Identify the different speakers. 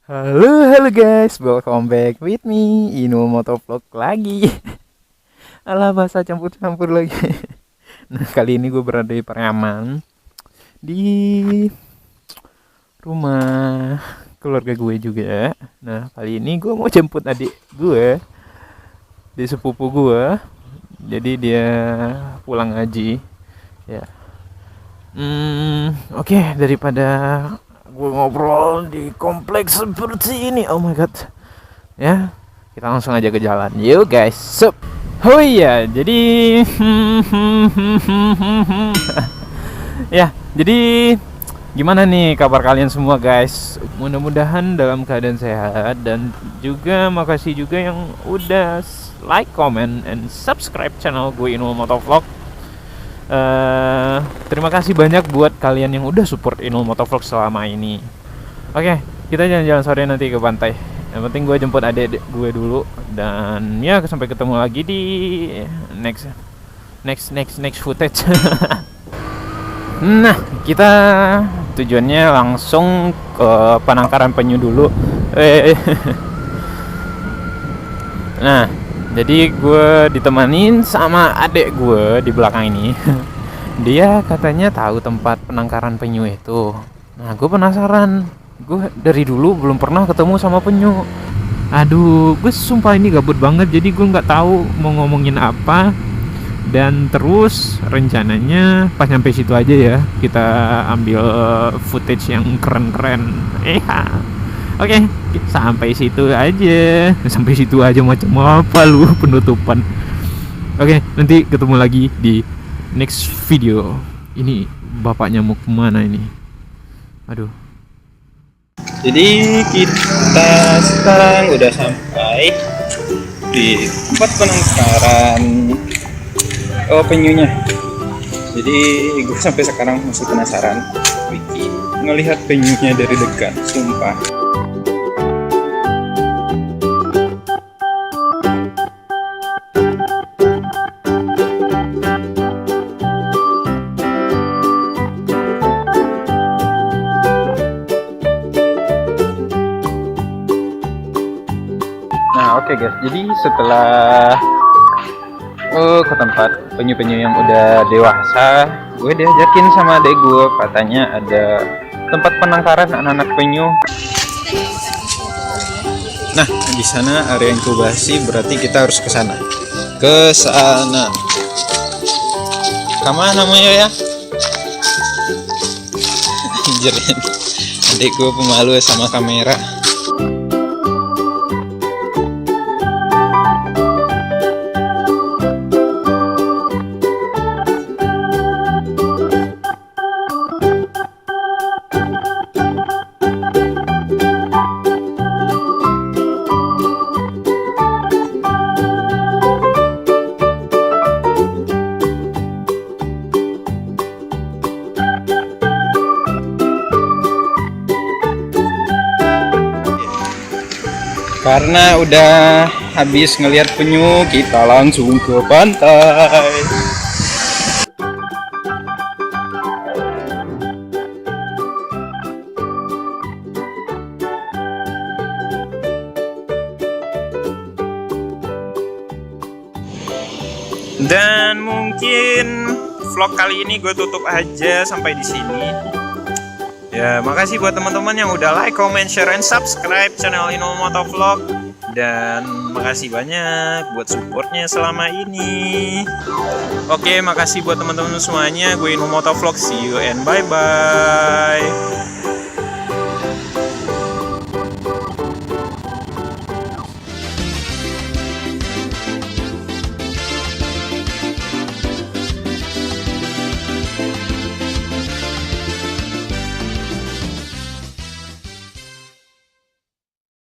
Speaker 1: Halo guys, welcome back with me Inul Motovlog lagi. Alah, bahasa campur-campur lagi. Nah, kali ini gue berada di Pariaman, di rumah keluarga gue juga. Nah, kali ini gue mau jemput adik gue di sepupu gue. Jadi dia pulang ngaji. Ya. Oke, daripada gue ngobrol di kompleks seperti ini, oh my god, ya kita langsung aja ke jalan, yuk guys. Sup. Oh iya, jadi ya, jadi gimana nih kabar kalian semua guys? Mudah-mudahan dalam keadaan sehat, dan juga makasih juga yang udah like, comment, and subscribe channel gue Inul Motovlog. Terima kasih banyak buat kalian yang udah support Inul Motovlog selama ini. Oke, kita jalan-jalan sore nanti ke pantai. Yang penting gue jemput adik gue dulu, dan ya sampai ketemu lagi di next footage. Nah, kita tujuannya langsung ke Penangkaran Penyu dulu. Nah, jadi gue ditemanin sama adik gue di belakang ini. Dia katanya tahu tempat penangkaran penyu itu. Nah, gue penasaran. Gue dari dulu belum pernah ketemu sama penyu. Aduh, gue sumpah ini gabut banget. Jadi gue nggak tahu mau ngomongin apa. Dan terus rencananya pas nyampe situ aja ya, kita ambil footage yang keren-keren. Oke, sampai situ aja. Sampai situ aja macam apa lu penutupan. Oke, nanti ketemu lagi di next video. Ini bapaknya mau kemana ini? Aduh. Jadi kita sekarang udah sampai di tempat penangkaran penyunya. Jadi gue sampai sekarang masih penasaran bikin ngelihat penyunya dari dekat, sumpah. Nah, oke guys, jadi setelah ke tempat penyu-penyu yang udah dewasa, gue diajakin sama adek gue, katanya ada tempat penangkaran anak-anak penyu. Nah, di sana area inkubasi, berarti kita harus ke sana. Ke sana. Kemana namanya ya? Anjir, adek gue pemalu sama kamera. Karena udah habis ngelihat penyu, kita langsung ke pantai. Dan mungkin vlog kali ini gue tutup aja sampai di sini. Ya, makasih buat teman-teman yang udah like, comment, share, and subscribe channel Inul Motovlog. Dan makasih banyak buat supportnya selama ini. Oke, makasih buat teman-teman semuanya. Gue Inul Motovlog, see you and bye-bye.